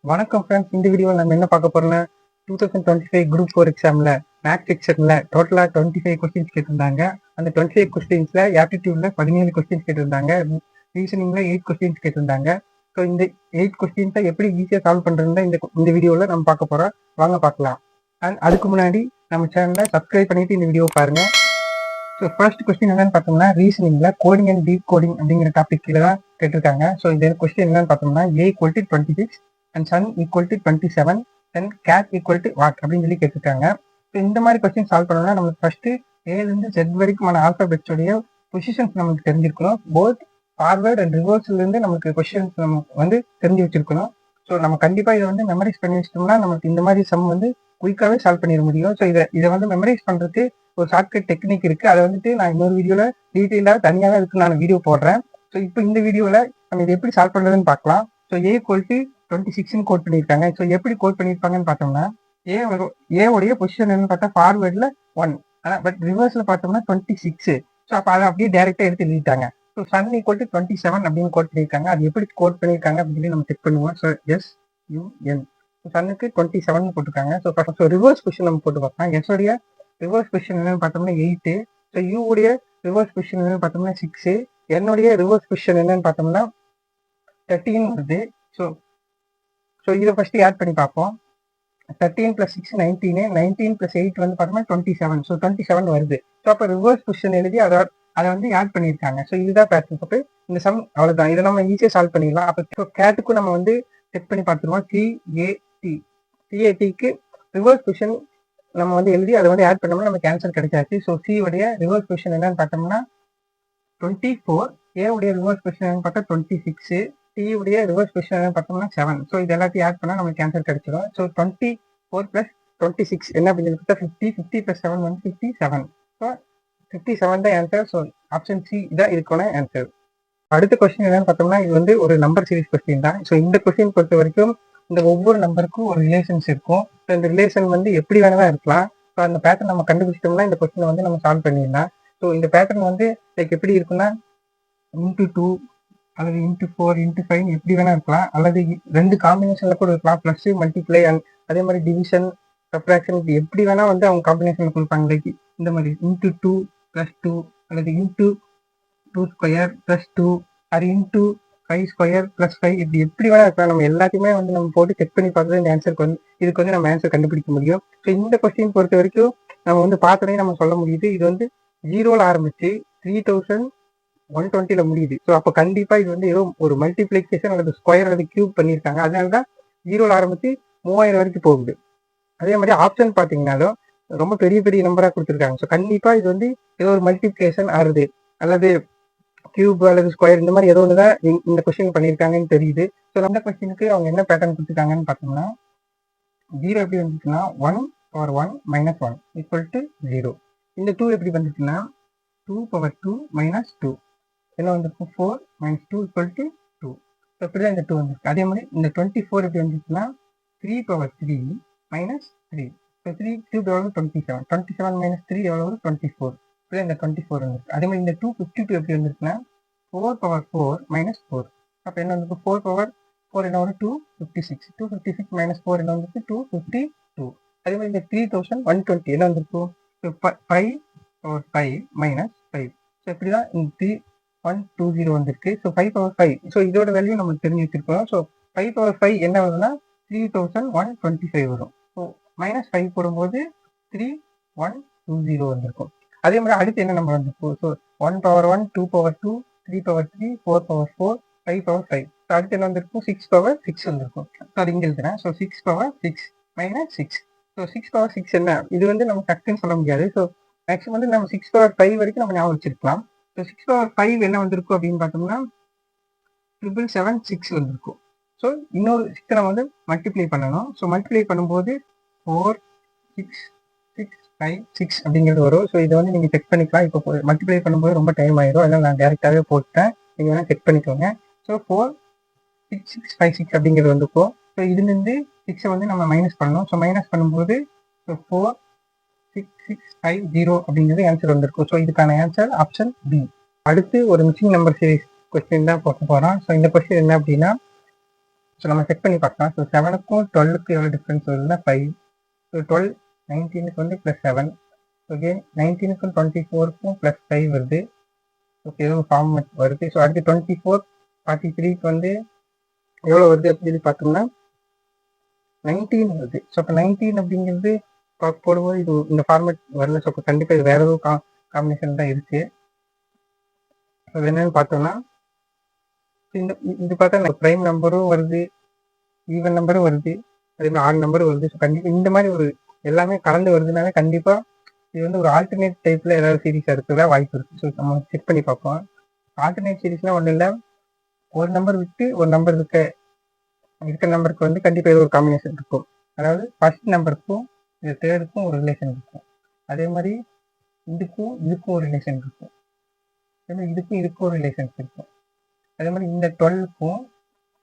வணக்கம் ஃப்ரெண்ட்ஸ். இந்த வீடியோவில் நம்ம என்ன பார்க்க போறோம்னா 2025 குரூப் 4 எக்ஸாமில் மேக்ஸ் செக்ஷனில் டோட்டலாக 25 கொஸ்டின்ஸ் கேட்டிருந்தாங்க. அந்த 25 கொஸ்டின்ஸில் ஆப்டிடியூடில் 17 கொஸ்டின்ஸ் கேட்டிருந்தாங்க. ரீசனிங்கில் 8 கொஸ்டின்ஸ் கேட்டிருந்தாங்க. ஸோ இந்த 8 கொஸ்டின்ஸை எப்படி ஈஸியாக சால்வ் பண்ணுறதுன்னு இந்த வீடியோவில் நம்ம பார்க்க போகிறோம். வாங்க பார்க்கலாம். அண்ட் அதுக்கு முன்னாடி நம்ம சேனலை சப்ஸ்கிரைப் பண்ணிவிட்டு இந்த வீடியோ பாருங்கள். ஸோ ஃபர்ஸ்ட் கொஸ்டின் என்னன்னு பார்த்தோம்னா ரீசனிங்கில் கோடிங் அண்ட் டீப் கோடிங் அப்படிங்கிற டாபிக் கீழே தான் கேட்டிருக்காங்க. ஸோ இந்த கொஸ்டின் என்னன்னு பார்த்தோம்னா A = 26 and sun = 27 then cat = what அப்படின்னு சொல்லி கேட்டிருக்காங்க. ஸோ இந்த மாதிரி கொஸ்டின் சால்வ் பண்ணணும்னா நம்மளுக்கு ஃபர்ஸ்ட் ஏலேருந்து Z வரைக்குமான ஆல்பாபெட்ஸோடைய பொசிஷன்ஸ் நமக்கு தெரிஞ்சிருக்கணும். போத் ஃபார்வர்ட் அண்ட் ரிவர்ஸ்லேருந்து நமக்கு கொஸ்டின்ஸ் நம்ம தெரிஞ்சு வச்சிருக்கணும். ஸோ நம்ம கண்டிப்பாக இதை மெமரைஸ் பண்ணி வச்சிட்டோம்னா நமக்கு இந்த மாதிரி சம் குயிக்காகவே சால்வ் பண்ணிட முடியும். ஸோ இதை மெமரைஸ் பண்ணுறதுக்கு ஒரு ஷார்ட்கட் டெக்னிக் இருக்குது. அதை நான் இன்னொரு வீடியோவில் டீட்டெயிலாக தனியாக இதுக்கு நான் வீடியோ போடுறேன். ஸோ இப்போ இந்த வீடியோவில் நம்ம இதை எப்படி சால்வ் பண்ணுறதுன்னு பார்க்கலாம். ஸோ A = 26 கோட் பண்ணியிருக்காங்க. ஸோ எப்படி கோட் பண்ணியிருப்பாங்கன்னு பார்த்தோம்னா ஏவுடைய பொசிஷன் என்னன்னு பார்த்தா ஃபார்வேர்டில் 1, ஆனால் பட் ரிவர்ஸில் பார்த்தோம்னா 26. ஸோ அப்போ அதை அப்படியே டேரெக்டாக எடுத்து எழுதிட்டாங்க. ஸோ சன் = 27 அப்படின்னு கோட் பண்ணியிருக்காங்க. அது எப்படி கோட் பண்ணியிருக்காங்க அப்படின்னு நம்ம செக் பண்ணுவோம். ஸோ SUN சன்னுக்கு 27 போட்டிருக்காங்க. ஸோ ரிவர்ஸ் பொசிஷன் நம்ம போட்டு பார்க்கலாம். எஸ்ஸோடைய ரிவர்ஸ் பொசிஷன் என்னன்னு பார்த்தோம்னா 8. ஸோ யூடைய ரிவர்ஸ் பொசிஷன் என்னன்னு பார்த்தோம்னா 6. என்னுடைய ரிவர்ஸ் பொசிஷன் என்னன்னு பார்த்தோம்னா 13 வருது. ஸோ இதை ஃபர்ஸ்ட் ஆட் பண்ணி பார்ப்போம். 13 + 6 19, 19 + 8 பார்த்தோம்னா 27. ஸோ 27 வருது. ஸோ அப்போ ரிவர்ஸ் பொசிஷன் எழுதி அதை ஆட் பண்ணியிருக்காங்க. ஸோ இதுதான் பேட்டர்ன். அப்போ இந்த சம் அவ்வளோதான். இதை நம்ம ஈஸியாக சால்வ் பண்ணிடலாம். அப்போ கேட்டுக்கும் நம்ம செக் பண்ணி பார்த்துருவோம். CATக்கு ரிவர்ஸ் பொசிஷன் நம்ம எழுதி அதை ஆட் பண்ணோம்னா நமக்கு ஆன்சர் கிடைச்சாச்சு. ஸோ C உடைய ரிவர்ஸ் பொசிஷன் என்னன்னு பார்த்தோம்னா 24, A உடைய ரிவர்ஸ் பொசிஷன் என்னன்னு பார்த்தா 26, T உடைய ரிவர்ஸ் பொசிஷன் என்னன்னு பார்த்தோம்னா 7. ஸோ இது எல்லாத்தையும் ஆட் பண்ணால் நமக்கு ஆன்சர் கிடைச்சிடும். ஸோ 24 + 26 என்ன அப்படின்னு பார்த்தா 50, 50 + 7 57. ஸோ 57 தான் ஆன்சர். ஸோ ஆப்ஷன் C இதான் இதுக்கான ஆன்சர். அடுத்த கொஸ்டின் என்னன்னு பார்த்தோம்னா இது ஒரு நம்பர் சீரிஸ் கொஸ்டின் தான். ஸோ இந்த கொஸ்டின் பொறுத்த வரைக்கும் இந்த ஒவ்வொரு நம்பருக்கும் ஒரு ரிலேஷன்ஸ் இருக்கும். ஸோ இந்த ரிலேஷன் எப்படி வேணாலும் இருக்கலாம். ஸோ அந்த பேட்டர்ன் நம்ம கண்டுபிடிச்சிட்டோம்னா இந்த கொஸ்டினை நம்ம சால்வ் பண்ணிடலாம். ஸோ இந்த பேட்டர்ன் லைக் எப்படி இருக்குன்னா × 2 அல்லது × 4 × 5 எப்படி வேணா இருக்கலாம். அல்லது ரெண்டு காம்பினேஷன்ல கூட இருக்கலாம். ப்ளஸ் மல்டிப்ளை அண்ட் அதே மாதிரி டிவிஷன் சப்ட்ராக்ஷன் எப்படி வேணா அவங்க காம்பினேஷன்ல கொடுப்பாங்க. லைக் இந்த மாதிரி × 2 + 2 அல்லது × 2² + 2 அது × 5² + 5 இப்படி எப்படி வேணா இருக்கலாம். நம்ம எல்லாத்தையுமே நம்ம போட்டு செக் பண்ணி பார்த்தா இந்த ஆன்சருக்கு இதுக்கு நம்ம ஆன்சர் கண்டுபிடிக்க முடியும். ஸோ இந்த கொஸ்டின் பொறுத்த வரைக்கும் நம்ம பார்த்தோன்னே நம்ம சொல்ல முடியுது. இது 0ல ஆரம்பிச்சு 3120ல முடியுது. ஸோ அப்போ கண்டிப்பா இது ஏதோ ஒரு மல்டிப்ளிகேஷன் அல்லது ஸ்கொயர் அல்லது கியூப் பண்ணியிருக்காங்க. அதனாலதான் 0ல ஆரம்பிச்சு 3000 வரைக்கும் போகுது. அதே மாதிரி ஆப்ஷன் பார்த்தீங்கன்னாலும் ரொம்ப பெரிய பெரிய நம்பரா கொடுத்துருக்காங்க. ஸோ கண்டிப்பா இது ஏதோ ஒரு மல்டிப்ளிகேஷன் ஆறுது அல்லது கியூப் அல்லது ஸ்கொயர் இந்த மாதிரி ஏதோ ஒண்ணுதான் இந்த கொஸ்டின் பண்ணியிருக்காங்கன்னு தெரியுது. ஸோ அந்த கொஸ்டினுக்கு அவங்க என்ன பேட்டர்ன் கொடுத்துருக்காங்கன்னு பார்த்தோம்னா 0 எப்படி வந்துச்சுன்னா 1/1 - 1 = 0. இந்த 2 எப்படி வந்துச்சுன்னா 2/2 - 2 என்ன வந்திருக்கும் 4 - 2 = 2. ஸோ இப்படிதான் இந்த 2 வந்துருக்கு. அதே மாதிரி இந்த 24 எப்படி வந்துச்சுன்னா 3/3 - 3. ஸோ 3³ எவ்வளவு 27. 27 - 3 எவ்வளவு 24. இப்படிதான் இந்த 24 வந்துருக்கு. அதே மாதிரி இந்த 252 எப்படி வந்துருக்குன்னா 4/4 - 4. அப்போ என்ன வந்துருக்கு 4/4 என்ன வரும் 256. 256 - 4 என்ன வந்துருக்கு 252. அதே மாதிரி இந்த 3120 என்ன வந்திருக்கும் 5/5 - 5. ஸோ இப்படிதான் இந்த 3120 வந்திருக்கு. ஸோ 5/5. ஸோ இதோட வேல்யூ நமக்கு தெரிஞ்சு வச்சிருக்கோம். ஸோ 5/5 என்ன வருதுன்னா 3125 வரும். ஸோ -5 போடும்போது 3120 வந்திருக்கும். அதே மாதிரி அடுத்து என்ன நம்பர் வந்திருக்கும். ஸோ 1/1 2/2 3/3 4/4 5/5. ஸோ அடுத்து என்ன வந்திருக்கும் 6/6 வந்திருக்கும். ஸோ அது இங்கே எழுதுறேன். ஸோ 6/6 - 6. ஸோ 6/6 என்ன இது நம்ம டக்குன்னு சொல்ல முடியாது. ஸோ மேக்ஸிமம் நம்ம 6/5 வரைக்கும் நம்ம ஞாபகம் வச்சிருக்கலாம். ஸோ 6/5 என்ன வந்திருக்கும் அப்படின்னு பார்த்தோம்னா 777 வந்திருக்கும். ஸோ இன்னொரு 6 நம்ம மல்டிப்ளை பண்ணணும். ஸோ மல்டிப்ளை பண்ணும்போது 4 6 6 5 6 அப்படிங்கிறது வரும். ஸோ இதை நீங்கள் செக் பண்ணிக்கலாம். இப்போ மல்டிப்ளை பண்ணும்போது ரொம்ப டைம் ஆயிடும். அதனால் நான் டேரெக்டாகவே போட்டேன். நீங்கள் வேணால் செக் பண்ணிக்கோங்க. ஸோ 4 6 6 5 6 அப்படிங்கிறது வந்துக்கும். ஸோ இதுலேருந்து 6 நம்ம மைனஸ் பண்ணணும். ஸோ மைனஸ் பண்ணும்போது 4 6 6 5 0 அப்படிங்கிறது ஆன்சர் வந்திருக்கும். ஸோ இதுக்கான ஆன்சர் ஆப்ஷன் B. அடுத்து ஒரு மிஸ்ஸிங் நம்பர் சீரிஸ் கொஸ்டின் தான் பார்க்க போகிறோம். ஸோ இந்த கொஸ்டின் என்ன அப்படின்னா ஸோ நம்ம செக் பண்ணி பார்க்கலாம். ஸோ 7க்கும் 12க்கும் எவ்வளோ டிஃப்ரென்ஸ் வருதுன்னா 5. ஸோ 12 19க்கு வந்து +7. ஓகே 19க்கும் 24க்கும் +5 வருது. ஓகே ஏதோ ஃபார்ம் வருது. ஸோ அடுத்து 24 43க்கு வந்து எவ்வளோ வருது அப்படின்னு சொல்லி பார்த்தோம்னா 19 வருது. ஸோ இப்போ 19 அப்படிங்கிறது போடும்போது இது இந்த ஃபார்மேட் வரல. ஸோ கண்டிப்பாக இது வேற ஏதோ காம்பினேஷன் தான் இருக்கு. ஸோ என்னன்னு பார்த்தோம்னா இந்த இது பார்த்தா ப்ரைம் நம்பரும் வருது, ஈவன் நம்பரும் வருது, அதே மாதிரி ஆட் நம்பரும் வருது. ஸோ கண்டிப்பாக இந்த மாதிரி ஒரு எல்லாமே கலந்து வருதுனால கண்டிப்பாக இது வந்து ஒரு ஆல்டர்னேட் டைப்ல ஏதாவது சீரீஸாக இருக்கிறதா வாய்ப்பு இருக்கு. ஸோ நம்ம செக் பண்ணி பார்ப்போம். ஆல்டர்னேட் சீரீஸ்னா ஒன்றும் இல்லை, ஒரு நம்பர் விட்டு ஒரு நம்பர் இருக்கிற நம்பருக்கு வந்து கண்டிப்பாக ஏதோ ஒரு காம்பினேஷன் இருக்கும். அதாவது ஃபர்ஸ்ட் நம்பருக்கும் இது தேர்டுக்கும் ஒரு ரிலேஷன் இருக்கும். அதே மாதிரி இதுக்கும் ஒரு ரிலேஷன் இருக்கும். அதே மாதிரி இதுக்கும் ஒரு ரிலேஷன்ஸ் இருக்கும். அதே மாதிரி இந்த 12க்கும்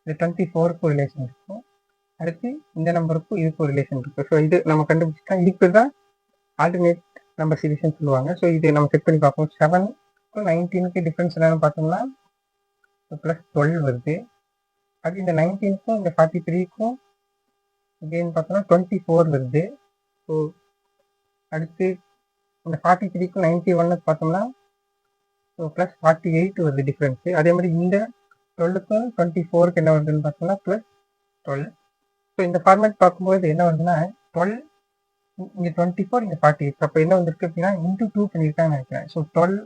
இந்த 24க்கும் ரிலேஷன் இருக்கும். அடுத்து இந்த நம்பருக்கும் இதுக்கும் ரிலேஷன் இருக்கும். ஸோ இது நம்ம கண்டுபிடிச்சா இதுக்கு தான் ஆல்டர்னேட் நம்பர் சீரீஸ்ன்னு சொல்லுவாங்க. ஸோ இது நம்ம செக் பண்ணி பார்ப்போம். 7க்கும் 19க்கு டிஃப்ரென்ஸ் என்னன்னு பார்த்தோம்னா +12 வருது. அது இந்த 19க்கும் இந்த 43க்கும் again பார்த்தோம்னா 24 வருது. ஸோ அடுத்து இந்த 43க்கும் 91க்கு பார்த்தோம்னா ஸோ +48 வருது டிஃப்ரென்ஸு. அதே மாதிரி இந்த 12க்கும் 24க்கு என்ன வருதுன்னு பார்த்தோம்னா +12. ஸோ இந்த ஃபார்மேட் பார்க்கும்போது என்ன வருதுன்னா 12 இங்கே 24 இங்கே 48. அப்போ என்ன வந்திருக்கு அப்படின்னா ×2 பண்ணியிருக்காங்கன்னு நினைக்கிறேன். ஸோ 12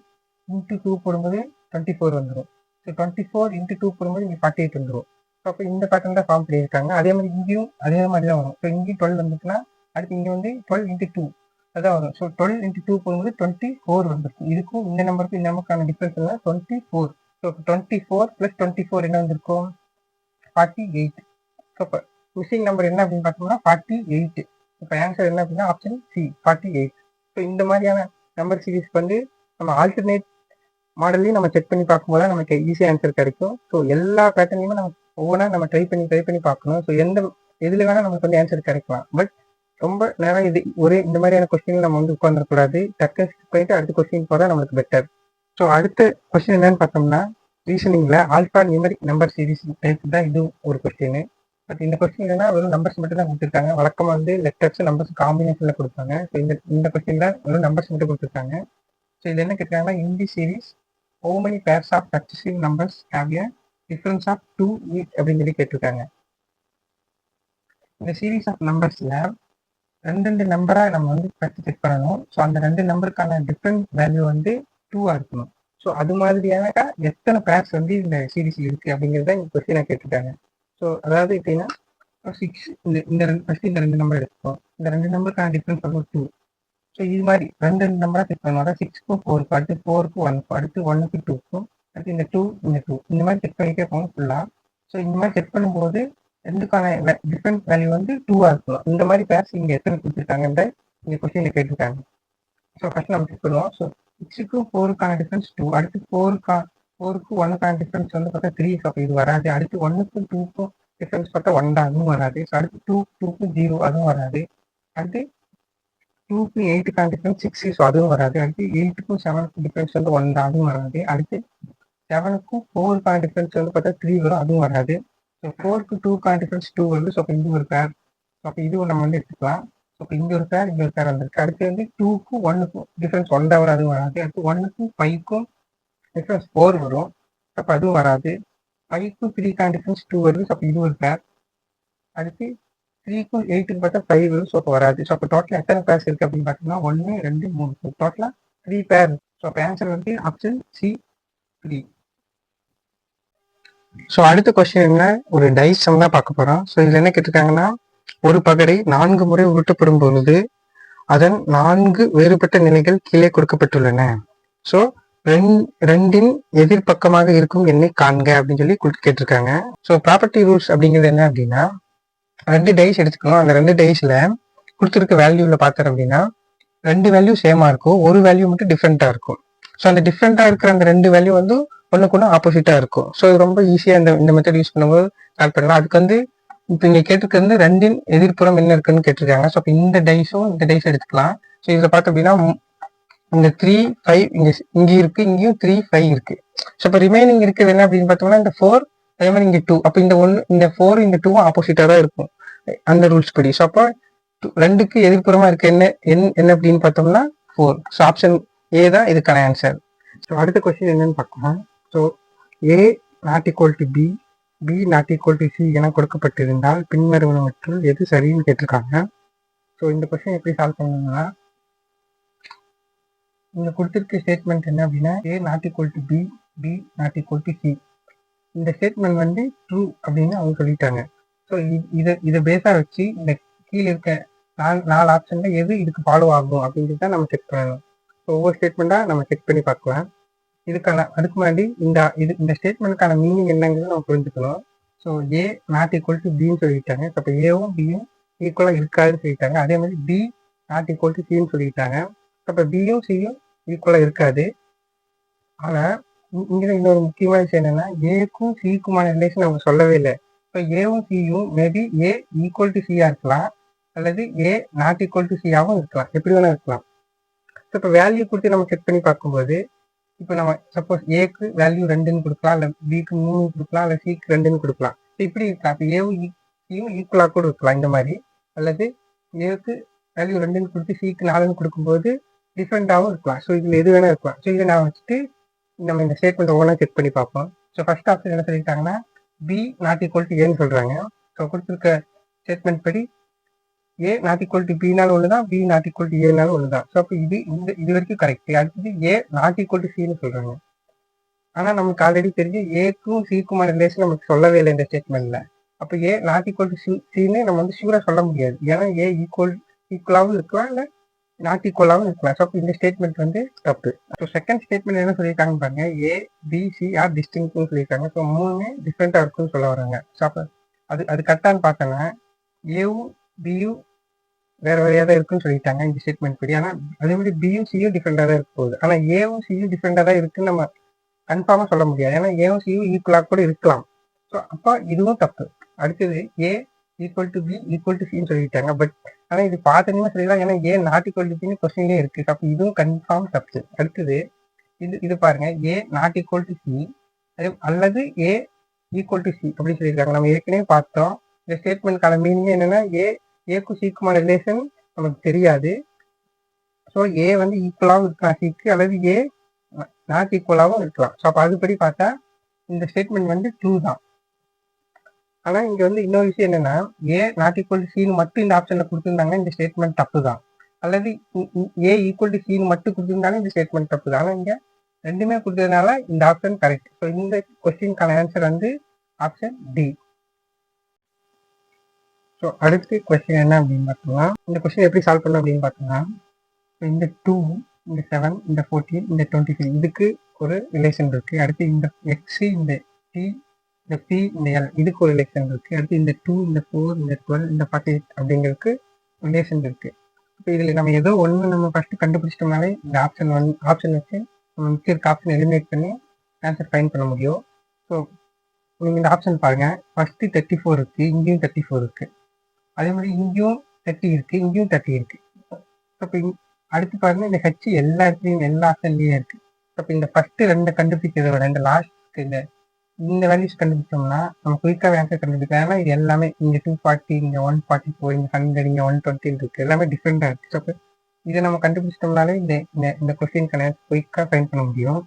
× 2 போடும்போது 24 வந்துடும். ஸோ 24 × 2 போடும்போது இங்கே 48 வந்துடும். ஸோ அப்போ இந்த பேட்டர்ன் தான் ஃபார்ம் பண்ணியிருக்காங்க. அதே மாதிரி இங்கேயும் அதே மாதிரி தான் வரும். ஸோ இங்கேயும் 12 வந்துச்சுன்னா அடுத்து இங்கே வந்து 12 × 2 அதான் வரும். ஸோ 12 × 2 போடும்போது 24 வந்துருக்கும். இதுக்கும் இந்த நம்பருக்கும் இந்த நம்பருக்கான டிஃப்ரென்ஸ் என்ன 24. ஸோ 24 + 24 என்ன வந்திருக்கும் 48. ஸோ இப்போ மிஸ்ஸிங் நம்பர் என்ன அப்படின்னு பார்த்தோம்னா 48. இப்போ ஆன்சர் என்ன அப்படின்னா ஆப்ஷன் சி 48. ஸோ இந்த மாதிரியான நம்பர் சீரீஸ்க்கு வந்து நம்ம ஆல்டர்னேட் மாடல்லையும் நம்ம செக் பண்ணி பார்க்கும்போது தான் நமக்கு ஈஸியாக ஆன்சர் கிடைக்கும். ஸோ எல்லா பேட்டர்லையுமே நம்ம ஒவ்வொன்றா நம்ம ட்ரை பண்ணி பார்க்கணும். ஸோ எதில் வேணால் நமக்கு வந்து ஆன்சர் கிடைக்கலாம். பட் ரொம்ப நேரம் ஒரே இந்த மாதிரியான கொஸ்டின் நம்ம வந்து உட்காந்துடக்கூடாது. டக்குன்னு போயிட்டு அடுத்த கொஸ்டின் போகிறதா நம்மளுக்கு பெட்டர். ஸோ அடுத்த கொஸ்டின் என்னன்னு பார்த்தோம்னா ரீசனிங்கில் alphanumeric number series type தான் இது ஒரு கொஸ்டின். பட் இந்த கொஸ்டின் என்னன்னா வெறும் நம்பர்ஸ் மட்டும் தான் கொடுத்துருக்காங்க. வழக்கமாக வந்து லெட்டர்ஸ் நம்பர்ஸ் காம்பினேஷன்ல கொடுப்பாங்க. ஸோ இந்த கொஸ்டின் தான் வெறும் நம்பர்ஸ் மட்டும் கொடுத்துருக்காங்க. ஸோ இது என்ன கேட்குறாங்கன்னா in the series how many pairs of successive numbers have a difference of 2 each அப்படின்னு சொல்லி கேட்டிருக்காங்க. இந்த சீரீஸ் ஆஃப் நம்பர்ஸ்ல ரெண்டு நம்பரா நம்ம வந்து ஃபர்ஸ்ட் செக் பண்ணணும். ஸோ அந்த 2 நம்பருக்கான டிஃப்ரெண்ட் வேல்யூ வந்து 2ஆ இருக்கணும். ஸோ அது மாதிரியான எத்தனை பேர்ஸ் வந்து இந்த சீரீஸ்ல இருக்கு அப்படிங்கிறத இந்த கொஸ்டினை கேட்டிருக்காங்க. ஸோ அதாவது எப்படின்னா 6 இந்த ஃபர்ஸ்ட் இந்த 2 நம்பர் எடுத்துக்கோம். இந்த 2 நம்பருக்கான டிஃப்ரென்ஸ் வந்து 2. ஸோ இது மாதிரி ரெண்டு நம்பராக செக் பண்ணுவாங்க. 6க்கும் 4க்கும் அடுத்து 4க்கும் 1க்கும் அடுத்து 1க்கு 2க்கும் அடுத்து இந்த 2 இந்த மாதிரி செக் பண்ணிட்டே போகணும் ஃபுல்லாக. ஸோ இந்த மாதிரி செக் பண்ணும்போது ரெண்டுக்கான டிஃப்ரெண்ட் வேல்யூ வந்து 2ஆ இருக்கணும். இந்த மாதிரி பேர்ஸ் இங்கே எத்தனை கொடுத்துருக்காங்கன்ற இந்த கொஸ்டினில் கேட்டிருக்காங்க. ஸோ ஃபர்ஸ்ட் நம்ம செக் பண்ணுவோம். ஸோ 6க்கும் 4க்கான டிஃப்ரென்ஸ் 2. அடுத்து 4க்கும் 1க்கான டிஃப்ரென்ஸ் வந்து பார்த்தா 3. ஸோ இது வராது. அடுத்து 1க்கும் 2க்கும் டிஃப்ரென்ஸ் பார்த்தா 1 தான், அதுவும் வராது. ஸோ அடுத்து 2க்கும் 0 அதுவும் வராது. அடுத்து 2க்கும் 8க்கான டிஃப்ரென்ஸ் 6. ஸோ அதுவும் வராது. அடுத்து 8க்கும் 7க்கும் டிஃப்ரென்ஸ் வந்து 1 தான், அதுவும் வராது. அடுத்து 7க்கும் 4க்கான டிஃப்ரென்ஸ் வந்து பார்த்தா 3 வரும், அதுவும் வராது. ஸோ 4க்கு 2க்கான டிஃப்ரென்ஸ் 2 வருது. ஸோ அப்போ இது ஒரு பேர். ஸோ அப்போ இதுவும் நம்ம வந்து எடுத்துக்கலாம். ஸோ இப்போ இங்கே ஒரு பேர் இங்கே ஒரு பேர் வந்திருக்கு. அடுத்து வந்து 2க்கும் 1க்கும் டிஃப்ரென்ஸ் 1 தான் வரும், அதுவும் வராது. அடுத்து 1க்கும் 5க்கும் டிஃப்ரென்ஸ் 4 வரும். அப்போ அதுவும் வராது. 5க்கும் 3க்கான டிஃப்ரென்ஸ் 2 வருது. ஸோ அப்போ இது ஒரு பேர். அடுத்து 3க்கும் 8க்கும் பார்த்தா 5 வரும். ஸோ அப்போ வராது. ஸோ அப்போ டோட்டலாக எத்தனை பேர்ஸ் இருக்குது அப்படின்னு பார்த்தீங்கன்னா 1 2 3. ஸோ டோட்டலாக 3 பேர். ஸோ அப்போ ஆன்சர் வந்து ஆப்ஷன் சி 3. ஸோ அடுத்த கொஸ்டின் என்ன, ஒரு டைஸ் சம் தான் பார்க்க போகிறோம். ஸோ இதில் என்ன கேட்டிருக்காங்கன்னா ஒரு பகடை 4 முறை உருட்டப்படும் பொழுது அதன் 4 வேறுபட்ட நிலைகள் கீழே கொடுக்கப்பட்டுள்ளன. ஸோ ரெண்டின் எதிர்பக்கமாக இருக்கும் எண்ணை காண்க அப்படின்னு சொல்லி கேட்டிருக்காங்க. ஸோ ப்ராப்பர்ட்டி ரூல்ஸ் அப்படிங்கிறது என்ன அப்படின்னா 2 டைஸ் எடுத்துக்கணும். அந்த 2 டைஸ்ல கொடுத்துருக்க வேல்யூல பார்த்தோம் அப்படின்னா 2 வேல்யூ சேமா இருக்கும், ஒரு வேல்யூ மட்டும் டிஃப்ரெண்டா இருக்கும். ஸோ அந்த டிஃப்ரெண்டா இருக்கிற அந்த 2 வேல்யூ வந்து ஒன்றுக்கு ஆப்போசிட்டா இருக்கும். ஸோ இது ரொம்ப ஈஸியா இந்த மெத்தட் யூஸ் பண்ணும்போது ஸ்டார்ட் பண்ணலாம். அதுக்கு வந்து இப்போ இங்க கேட்டிருக்கிறது 2ன் எதிர்ப்புறம் என்ன இருக்குன்னு கேட்டிருக்காங்க. ஸோ இப்போ இந்த டைஸும் இந்த டைஸ் எடுத்துக்கலாம். ஸோ இதுல பார்த்தோம் அப்படின்னா இந்த 3 5 இங்க இருக்கு, இங்கேயும் 3 5 இருக்கு. ஸோ இப்போ ரிமைனிங் இருக்கிறது என்ன அப்படின்னு பார்த்தோம்னா இந்த 4 அதே மாதிரி இங்க 2, அப்போ இந்த 1 இந்த 4 இந்த 2 ஆப்போசிட்டா தான் இருக்கும் அந்த ரூல்ஸ் படி. ஸோ அப்போ 2க்கு எதிர்ப்புறமா இருக்க என்ன அப்படின்னு பார்த்தோம்னா 4. ஸோ ஆப்ஷன் ஏ தான் இதுக்கான ஆன்சர். ஸோ அடுத்த கொஸ்டின் என்னன்னு பார்க்கலாம். So A not equal to B, B not equal to C என கொடுக்கப்பட்டிருந்தால் பின்வருவனவற்றுள் எது சரின்னு கேட்டிருக்காங்க. ஸோ இந்த கொஸ்டின் எப்படி சால்வ் பண்ணணும்னா, இங்க கொடுத்திருக்க ஸ்டேட்மெண்ட் என்ன அப்படின்னா A not equal to B, B not equal to C. இந்த ஸ்டேட்மெண்ட் வந்து ட்ரூ அப்படின்னு அவங்க சொல்லிட்டாங்க. ஸோ இதை பேஸா வச்சு இந்த கீழே இருக்க நாலு ஆப்ஷன்ல எது இதுக்கு ஃபாலோ ஆகும் அப்படின்ட்டு தான் நம்ம செக் பண்ணணும். ஸோ ஒவ்வொரு ஸ்டேட்மெண்ட்டா நம்ம செக் பண்ணி பார்க்கலாம். அதுக்கு முன்னாடி இந்த ஸ்டேட்மெண்ட்டுக்கான மீனிங் என்னங்கிறது நம்ம புரிஞ்சுக்கணும். So A not equal to பின்னு சொல்லிட்டாங்க. அப்போ ஏவும் பியும் ஈக்குவலாக இருக்காதுன்னு சொல்லிட்டாங்க. அதே மாதிரி பி நாட் ஈக்குவல் டு சின்னு சொல்லிட்டாங்க. அப்போ பியும் சியும் ஈக்குவலாக இருக்காது. ஆனால் இங்கே இன்னொரு முக்கியமான விஷயம் என்னன்னா, ஏக்கும் சிக்குமான ரிலேஷன் அவங்க சொல்லவே இல்லை. இப்போ ஏவும் சியும் மேபி ஏ ஈக்குவல் டு சியா இருக்கலாம், அல்லது ஏ நாட் ஈக்குவல் டு சியாவும் இருக்கலாம், எப்படி வேணா இருக்கலாம். ஸோ இப்போ வேல்யூ கொடுத்து நம்ம செக் பண்ணி பார்க்கும்போது, இப்போ நம்ம சப்போஸ் ஏக்கு வேல்யூ 2ன்னு கொடுக்கலாம், இல்லை பிக்கு 3 கொடுக்கலாம், இல்லை சிக்கு 2ன்னு கொடுக்கலாம். இப்படி இருக்கலாம். இப்போ ஏவும் சியும் ஈக்குவலாக கூட இருக்கலாம் இந்த மாதிரி. அல்லது ஏக்கு வேல்யூ 2ன்னு கொடுத்து சிக்கு 4ன்னு கொடுக்கும்போது டிஃப்ரெண்டாகவும் இருக்கலாம். ஸோ இதில் எது வேணா இருக்கலாம். ஸோ இதை நான் வச்சுட்டு நம்ம இந்த ஸ்டேட்மெண்ட் ஒவ்வொன்றா செக் பண்ணி பார்ப்போம். ஸோ ஃபர்ஸ்ட் ஆப்ஷன் என்ன சொல்லிட்டாங்கன்னா பி நாட் ஈக்குவல் டு ஏன்னு சொல்றாங்க. ஸோ கொடுத்துருக்க ஸ்டேட்மெண்ட் படி ஏ நாட் ஈக்குவல் டு பினாலும் ஒண்ணுதான், பி நாட் ஈக்குவல் டு ஏனாலும் ஒண்ணுதான். ஸோ அப்போ இது வரைக்கும் கரெக்ட். அடுத்தது ஏ நாட் ஈக்குவல் டு சின்னு சொல்றாங்க. ஆனா நமக்கு ஆல்ரெடி தெரிஞ்சு ஏக்கும் சிக்குமான ரிலேஷன் நமக்கு சொல்லவே இல்லை இந்த ஸ்டேட்மெண்ட்ல. அப்போ ஏ நாட் ஈக்குவல் டு சின்னு நம்ம வந்து ஷூரா சொல்ல முடியாது. ஏன்னா ஏ ஈக்குவலாகவும் இருக்கலாம், இல்லை நாட் ஈக்குவலாகவும் இருக்கலாம். ஸோ அப்போ இந்த ஸ்டேட்மெண்ட் வந்து தப்பு. ஸோ செகண்ட் ஸ்டேட்மெண்ட் என்ன சொல்லியிருக்காங்க பாருங்க, ஏ பி சி ஆர் டிஸ்டிங்க்ட்னு சொல்லியிருக்காங்க. ஸோ மூணுமே டிஃப்ரெண்டா இருக்குன்னு சொல்ல வராங்க. ஸோ அப்போ அது கரெக்டானு பார்த்தோன்னா ஏவும் பியும் வேற வேறையா தான் இருக்குன்னு சொல்லிட்டாங்க இந்த ஸ்டேட்மெண்ட் படி. ஆனால் அதே மாதிரி பியும் சியும் டிஃப்ரெண்டா தான் இருக்க போகுது. ஆனால் ஏவும் சியும் டிஃப்ரெண்டா தான் இருக்குன்னு நம்ம கன்ஃபார்மா சொல்ல முடியாது. ஏன்னா ஏவும் சியும் ஈக்குவலாக கூட இருக்கலாம். ஸோ அப்போ இதுவும் தப்பு. அடுத்தது A equal to B equal to சின்னு சொல்லிட்டாங்க. பட் ஆனால் இது பார்த்தீங்கன்னா சொல்லிடலாம், ஏன்னா ஏ நாட் ஈக்குவல் டு பின்னு கொஸ்டின்லேயே இருக்கு. அப்போ இதுவும் கன்ஃபார்ம் தப்பு. அடுத்தது இது பாருங்க, A not equal to C அல்லது ஏ ஈக்குவல் டு சி அப்படின்னு சொல்லியிருக்காங்க. நம்ம ஏற்கனவே பார்த்தோம். இந்த ஸ்டேட்மெண்ட்கான மீனிங் என்னன்னா ஏக்கும் சிக்குமான ரிலேஷன் நமக்கு தெரியாது. ஸோ ஏ வந்து ஈக்குவலாகவும் இருக்கலாம் சிக்கு, அல்லது ஏ நாட் ஈக்குவலாகவும் இருக்கலாம். ஸோ அப்போ அதுபடி பார்த்தா இந்த ஸ்டேட்மெண்ட் வந்து ட்ரூ தான். ஆனால் இங்கே வந்து இன்னொரு விஷயம் என்னன்னா, ஏ நாட் ஈக்குவல் டு சின்னு மட்டும் இந்த ஆப்ஷனில் கொடுத்துருந்தாங்க, இந்த ஸ்டேட்மெண்ட் தப்பு தான். அல்லது ஏ ஈக்குவல் டு சின்னு மட்டும் கொடுத்துருந்தாலும் இந்த ஸ்டேட்மெண்ட் தப்பு தான். ஆனால் இங்கே ரெண்டுமே கொடுத்ததுனால இந்த ஆப்ஷன் கரெக்ட். ஸோ இந்த கொஸ்டினுக்கான ஆன்சர் வந்து ஆப்ஷன் டி. ஸோ அடுத்து கொஸ்டின் என்ன அப்படின்னு பார்த்தோம்னா, இந்த கொஸ்டின் எப்படி சால்வ் பண்ணணும் அப்படின்னு பார்த்தோம்னா, இந்த 2, இந்த 7, இந்த 14, இந்த 25 இதுக்கு ஒரு ரிலேஷன் இருக்கு. அடுத்து இந்த எக்ஸ், இந்த டி, இந்த பி, இந்த எல் இதுக்கு ஒரு ரிலேஷன் இருக்கு. அடுத்து இந்த 2, இந்த 4, இந்த 12, இந்த 48 அப்படிங்கிறதுக்கு ரிலேஷன் இருக்கு. இப்போ இதில் நம்ம ஏதோ ஒன்று நம்ம ஃபர்ஸ்ட் கண்டுபிடிச்சிட்டோம்னாலே இந்த ஆப்ஷன் வச்சு நம்ம மிச்சம் இருக்க ஆப்ஷன் எலிமினேட் பண்ணி ஆன்சர் ஃபைண்ட் பண்ண முடியும். ஸோ நீங்கள் இந்த ஆப்ஷன் பாருங்க, ஃபர்ஸ்ட் 34 இருக்கு, இங்கேயும் 34 இருக்கு. அதே மாதிரி இங்கேயும் 30 இருக்கு, இங்கேயும் 30 இருக்கு. அப்போ அடுத்து பாருங்க, இந்த ஹெச் எல்லா இடத்துலையும் எல்லா ஆப்ஷன்லயும் இருக்கு. அப்போ இந்த ஃபர்ஸ்ட் 2 கண்டுபிடிக்கிறத விட இந்த லாஸ்ட் இந்த வேல்யூஸ் கண்டுபிடிச்சோம்னா நம்ம குயிக்காக ஆன்சர் கண்டுபிடிக்கலாம். ஏன்னா இது எல்லாமே இங்கே 240, இங்கே 144, இங்கே 100, இங்கே 120 இருக்கு, எல்லாமே டிஃப்ரெண்டாக இருக்கு. ஸோ இதை நம்ம கண்டுபிடிச்சிட்டோம்னாலே இந்த கொஸ்டினுக்கான குயிக்காக ஃபைண்ட் பண்ண முடியும்.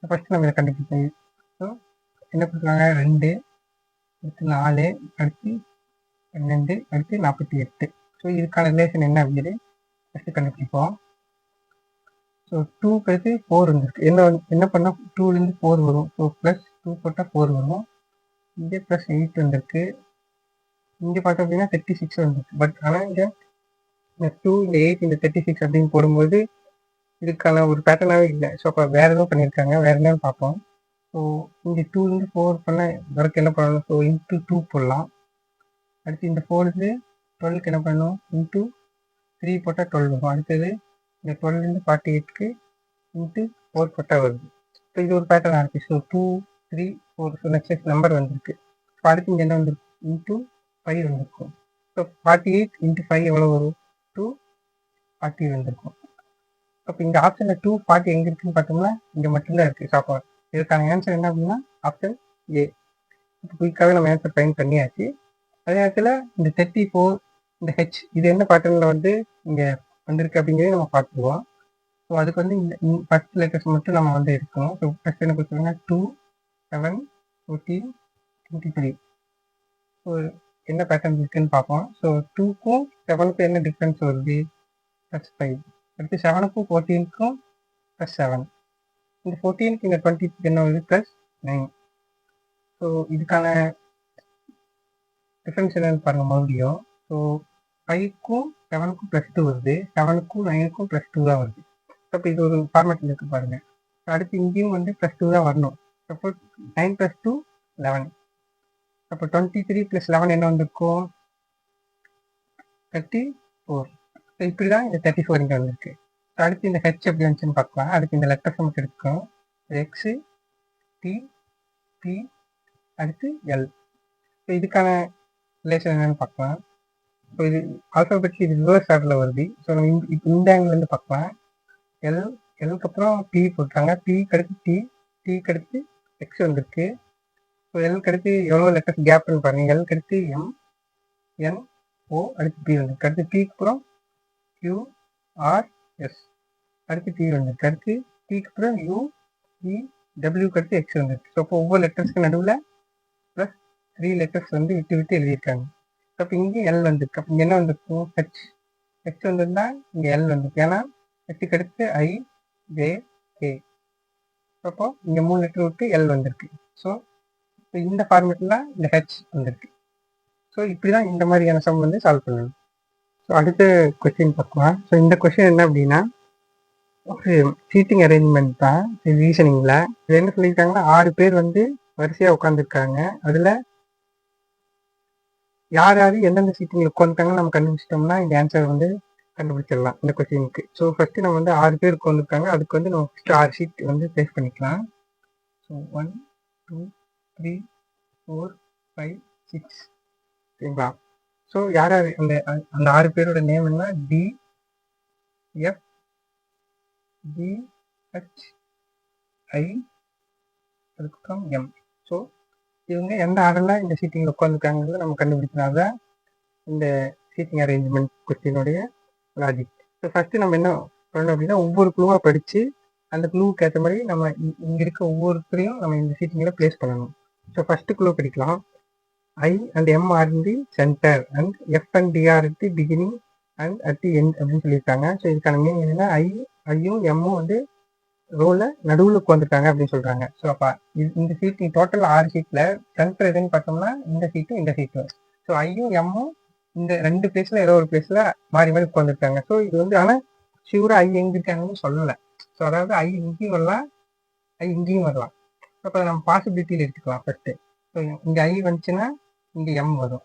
ஃபர்ஸ்ட் நம்ம இதை கண்டுபிடிச்சோம். ஸோ என்ன கொடுக்குறாங்க, 2, அடுத்து 4, அடுத்து 12, அடுத்து 48. ஸோ இதுக்கான ரிலேஷன் என்ன அப்படின்னு ஃபர்ஸ்ட் கண்டுபிடிப்போம். ஸோ 2 + 4 வந்துருக்கு. என்ன பண்ணால் 2லேருந்து 4 வரும். ஸோ +2 போட்டால் 4 வரும். இங்கே +8 வந்திருக்கு. இங்கே பார்த்தோம் அப்படின்னா 36 வந்துருக்கு. பட் ஆனால் இந்த 2, இந்த 8, இந்த 36 அப்படின்னு போடும்போது இதுக்கான ஒரு பேட்டர்னாகவே இல்லை. ஸோ அப்போ வேறு எதுவும் பண்ணியிருக்காங்க, வேறு என்னன்னு பார்ப்போம். ஸோ இங்கே 2லேருந்து 4 பண்ண வரைக்கும் என்ன பண்ணணும், ஸோ இன்ட்டு 2 போடலாம். அடுத்து இந்த 4லேருந்து 12க்கு என்ன பண்ணணும், இன்ட்டு 3 போட்டால் 12 வரும். அடுத்தது இந்த 12லேருந்து 48க்கு இன்ட்டு 4 போட்டால் வருது. ஸோ இது ஒரு பேட்டர்னாக இருக்குது. ஸோ 2, 3, 4 ஸோ நெக்ஸ்ட் நம்பர் வந்திருக்கு. ஸோ அடுத்து இங்கே என்ன வந்திருக்கு, இன்ட்டு 5 வந்திருக்கும். ஸோ 48 × 5 எவ்வளோ வரும், 240 வந்திருக்கும். அப்போ இந்த ஆப்ஷனில் 240 எங்கே இருக்குன்னு பார்த்தோம்னா இங்கே மட்டும்தான் இருக்குது. ஸோ அப்போ இதுக்கான ஆன்சர் என்ன அப்படின்னா ஆப்ஷன் ஏ. குயிக்காகவே நம்ம ஆன்சர் ஃபைண்ட் பண்ணியாச்சு. அதே நேரத்தில் இந்த 34 இந்த ஹெச் இது என்ன பேட்டர்னில் வந்து இங்கே வந்திருக்கு அப்படிங்கிறத நம்ம பார்த்துருவோம். ஸோ அதுக்கு வந்து இந்த ஃபர்ஸ்ட் லெட்டர்ஸ் மட்டும் நம்ம வந்து எடுக்கணும். ஸோ ஃபர்ஸ்ட் என்ன கொடுத்துருங்கன்னா 2, 7, 14, 23. ஸோ என்ன பேட்டர்ன் இருக்குன்னு பார்ப்போம். ஸோ 2க்கும் 7க்கும் என்ன டிஃப்ரென்ஸ் வருது? +5. அடுத்து 7க்கும் 14க்கும் +7. இந்த 14க்கு இந்த 20க்கு என்ன வருது? +9. ஸோ இதுக்கான டிஃப்ரென்ஸ் என்னன்னு பாருங்க மறுபடியும். ஸோ 5க்கும் 7க்கும் +2 வருது, 7க்கும் 9க்கும் +2 தான் வருது. அப்போ இது ஒரு ஃபார்மேட்டில் இருக்கு பாருங்க. அடுத்து இங்கேயும் வந்து +2 தான் வரணும். சப்போஸ் 9 + 2 11. அப்போ 23 + 11 என்ன வந்திருக்கும்? 34. ஸோ இப்படி தான் இந்த 34 இங்கே வந்திருக்கு. ஸோ அடுத்து இந்த ஹெச் எப்படி வந்துச்சுன்னு பார்க்கலாம். அடுத்து இந்த லெட்டர்ஸ் நமக்கு எடுக்கும். எக்ஸு, டி, பி, அடுத்து எல். ஸோ இதுக்கான ரிலேஷன் என்னன்னு பார்க்கலாம். ஸோ இது ஆல்ஃபாபெட்ஸ் இது ரிவர்ஸ் ஆர்டரில் வருது. ஸோ நம்ம இந்த ஆங்கிலேருந்து பார்க்கலாம். எல்லுக்கு அப்புறம் பி போட்டாங்க, பிக்கு அடுத்து டி, டிக்கு அடுத்து எக்ஸ் வந்திருக்கு. ஸோ எல்லுக்கு அடுத்து எவ்வளோ லெட்டர்ஸ் கேப்னு பாருங்க. எல்லுக்கு அடுத்து எம், என், ஓ, அடுத்து பி வந்திருக்கு. அடுத்து பிக்கு அப்புறம் கியூ, ஆர், எஸ், அடுத்து டி வந்திருக்கு. அடுத்து டிக்கு அப்புறம் யூ, இ, டபிள்யூக்கு அடுத்து எக்ஸ் வந்திருக்கு. ஸோ அப்போ ஒவ்வொரு லெட்டர்ஸ்க்கு நடுவில் +3 லெட்டர்ஸ் வந்து விட்டு விட்டு எழுதியிருக்காங்க. அப்போ இங்கே எல் வந்திருக்கு. அப்போ இங்கே என்ன வந்திருக்கும்? ஹெச். ஹெச் வந்திருந்தா இங்கே எல் வந்திருக்கு. ஏன்னா ஹெச்சுக்கு அடுத்து ஐ, ஜே, கே. அப்போ இங்கே 3 லெட்டர் விட்டு எல் வந்திருக்கு. ஸோ இந்த ஃபார்மேட்டில் இந்த ஹெச் வந்திருக்கு. ஸோ இப்படி தான் இந்த மாதிரியான சம் வந்து சால்வ் பண்ணணும். ஸோ அடுத்த கொஸ்டின் பார்க்கலாம். ஸோ இந்த கொஸ்டின் என்ன அப்படின்னா ஒரு சீட்டிங் அரேஞ்ச்மெண்ட் தான் ரீசனிங்கில். இது என்ன சொல்லியிருக்காங்கன்னா 6 பேர் வந்து வரிசையாக உட்காந்துருக்காங்க. அதில் யார் யார் எந்தெந்த சீட்டிங்கில் உட்காந்துருக்காங்கன்னு நம்ம கண்டுபிடிச்சிட்டோம்னா இந்த ஆன்சர் வந்து கண்டுபிடிச்சிடலாம் இந்த கொஸ்டினுக்கு. ஸோ ஃபஸ்ட்டு நம்ம வந்து 6 பேர் உட்காந்துருக்காங்க. அதுக்கு வந்து நம்ம ஃபஸ்ட்டு 6 சீட் வந்து ப்ளேஸ் பண்ணிக்கலாம். ஸோ 1, 2, 3, 4, 5, 6. சரிங்களா? ஸோ யார் யார் அந்த 6 பேரோட நேம் என்ன? டி, எஃப், ஜி, ஹெச், ஐ, அதுக்கப்புறம் எம். ஸோ இவங்க எந்த ஆர்டரில் இந்த சீட்டிங்கில் உட்காந்துருக்காங்கிறத நம்ம கண்டுபிடிக்கிறனால இந்த சீட்டிங் அரேஞ்ச்மெண்ட் கொஸ்டினுடைய லாஜிக். ஸோ ஃபஸ்ட்டு நம்ம என்ன பண்ணணும் அப்படின்னா ஒவ்வொரு க்ளூவாக படித்து அந்த க்ளூவுக்கு ஏற்ற மாதிரி நம்ம இங்கே இருக்க ஒவ்வொருத்தரையும் நம்ம இந்த சீட்டிங்கில் ப்ளேஸ் பண்ணணும். ஸோ ஃபஸ்ட்டு க்ளூ படிக்கலாம். I and M are in the center and F and D are at the beginning and at the end அப்படின்னு சொல்லியிருக்காங்க. ஸோ இதுக்கான மீனிங் என்னன்னா ஐயும் எம்மும் வந்து ரோல நடுவில் உட்காந்துருக்காங்க அப்படின்னு சொல்றாங்க. ஸோ அப்போ இந்த சீட் டோட்டல் 6 சீட்ல சென்டர் எதுன்னு பார்த்தோம்னா இந்த சீட்டும் இந்த சீட்டும். ஸோ ஐயும் எம்மும் இந்த 2 பிளேஸ்ல ஏதோ ஒரு பிளேஸ்ல மாறி மாறி உட்காந்துருக்காங்க. ஸோ இது வந்து ஆனால் ஷியூரா ஐ எங்க இருக்காங்கன்னு சொல்லலை. ஸோ அதாவது ஐ இங்கேயும் வரலாம், ஐ இங்கேயும் வரலாம். அப்போ நம்ம பாசிபிலிட்டியில் எடுத்துக்கலாம் ஃபர்ஸ்ட். ஸோ இங்கே ஐ வந்துச்சுன்னா இங்கே எம் வரும்.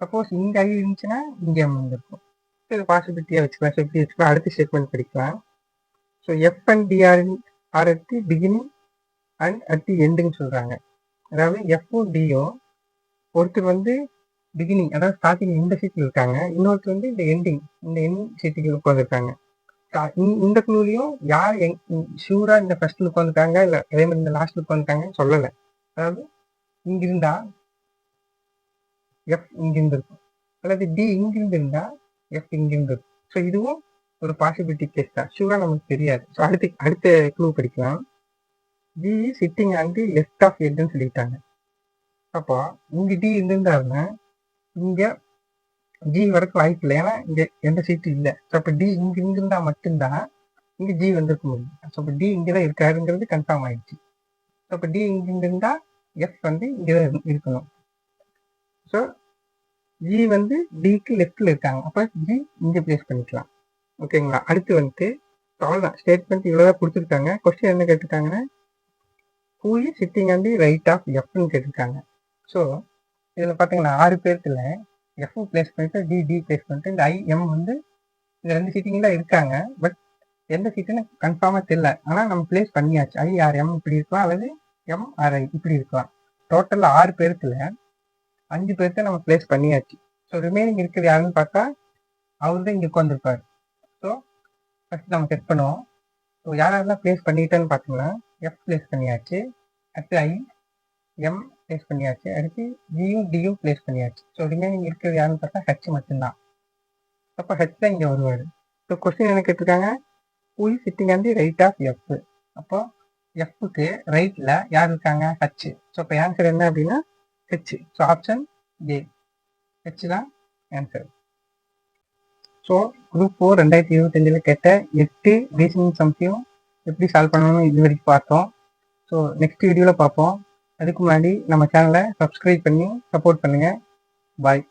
சப்போஸ் இங்கே ஐ இருந்துச்சுன்னா இங்கே எம் வந்துருக்கும். ஸோ இது பாசிபிலிட்டியாக வச்சுக்கலாம். ஸோ இப்படி வச்சுக்கலாம். அடுத்த ஸ்டேட்மெண்ட் படிக்கலாம். So F and D R are at the beginning and at the எண்டுன்னு சொல்கிறாங்க. அதாவது எஃப்பும் டியும் ஒருத்தர் வந்து பிகினிங் அதாவது ஸ்டார்டிங் இந்த சீட்டில் இருக்காங்க, இன்னொருத்தர் வந்து இந்த எண்டிங் இந்த எண்ட் சீட்டுக்கு உட்காந்துருக்காங்க. இந்த குழுலையும் யார் ஷூரா இந்த ஃபர்ஸ்ட்ல உட்காந்துருக்காங்க இல்லை அதே மாதிரி இந்த லாஸ்ட்ல உட்காந்துருக்காங்கன்னு சொல்லலை. அதாவது இங்கிருந்தா எஃப் இங்கிருந்து இருக்கும், அல்லது டி இங்கிருந்து இருந்தா எஃப் இங்கிருந்து இருக்கும். ஸோ இதுவும் ஒரு பாசிபிலிட்டி கேஸ் தான், ஷூரா நமக்கு தெரியாது. ஸோ அடுத்த க்ளூ படிக்கலாம். D sitting on the left of ஹெட்னு சொல்லிட்டாங்க. அப்போ இங்க டி இருந்திருந்தாருன்னா இங்க ஜி வரைக்கும் வாய்ப்பு இல்லை, ஏன்னா இங்க எந்த சீட்டு இல்லை. ஸோ அப்போ டி இங்க இருந்திருந்தா மட்டும்தான் இங்க ஜி வந்திருக்க முடியும். ஸோ அப்போ டி இங்கதான் இருக்காருங்கிறது கன்ஃபார்ம் ஆயிடுச்சு. ஸோ அப்போ டி இங்கிருந்து இருந்தா எஃப் வந்து இங்கதான் இருக்கணும். ஸோ ஜி வந்து டிக்கு லெஃப்ட்ல இருக்காங்க, அப்போ ஜி இங்க பிளேஸ் பண்ணிக்கலாம். ஓகேங்களா? அடுத்து வந்துட்டு அவ்வளோதான், ஸ்டேட்மெண்ட் இவ்வளோதான் கொடுத்துருக்காங்க. கொஸ்டின் என்ன கேட்டிருக்காங்கன்னா who is sitting on the right of எஃப்னு கேட்டிருக்காங்க. ஸோ இதில் பார்த்தீங்கன்னா 6 பேருக்குல எஃப் பிளேஸ் பண்ணிட்டு டி பிளேஸ் பண்ணிட்டு இந்த ஐஎம் வந்து இந்த 2 சீட்டிங் தான் இருக்காங்க. பட் எந்த சீட்டுன்னு கன்ஃபார்மாக தெரியல, ஆனால் நம்ம பிளேஸ் பண்ணியாச்சு. ஐ ஆர் எம் இப்படி இருக்கலாம், அல்லது எம் ஆர் ஐ இப்படி இருக்கலாம். டோட்டலில் 6 பேருக்குல 5 பேர்த்த நம்ம பிளேஸ் பண்ணியாச்சு. ஸோ ரிமைனிங் இருக்கிறது யாருன்னு பார்த்தா அவர் தான் இங்கே உட்காந்துருப்பாரு. ஸோ ஃபர்ஸ்ட் நம்ம செக் பண்ணுவோம். ஸோ யாரெல்லாம் பிளேஸ் பண்ணிட்டேன்னு பார்த்தீங்கன்னா எஃப் பிளேஸ் பண்ணியாச்சு, அடுத்து ஐ, எம், பிளேஸ் பண்ணியாச்சு. அடுத்து ஜியும் டியும் பிளேஸ் பண்ணியாச்சு. ஸோ ரிமைனிங் இருக்கிறது யாருன்னு பார்த்தா ஹெச் மட்டும்தான். அப்போ ஹெச் தான் இங்கே வருவார். ஸோ கொஸ்டின் என்ன கேட்டிருக்காங்க, who is sitting on the right of F. அப்போ எஃப்க்கு ரைட்டில் யார் இருக்காங்க, ஹெச். ஸோ இப்போ ஆன்சர் என்ன அப்படின்னா H. So option A, H தான் ஆன்சர். ஸோ குரூப் 4 2025 கேட்ட 8 ரீசனிங் சம்ஸையும் எப்படி சால்வ் பண்ணணும்னு இது வரைக்கும் பார்த்தோம். ஸோ நெக்ஸ்ட் வீடியோவில் பார்ப்போம். அதுக்கு முன்னாடி நம்ம சேனலை சப்ஸ்கிரைப் பண்ணி சப்போர்ட் பண்ணுங்கள். பாய்.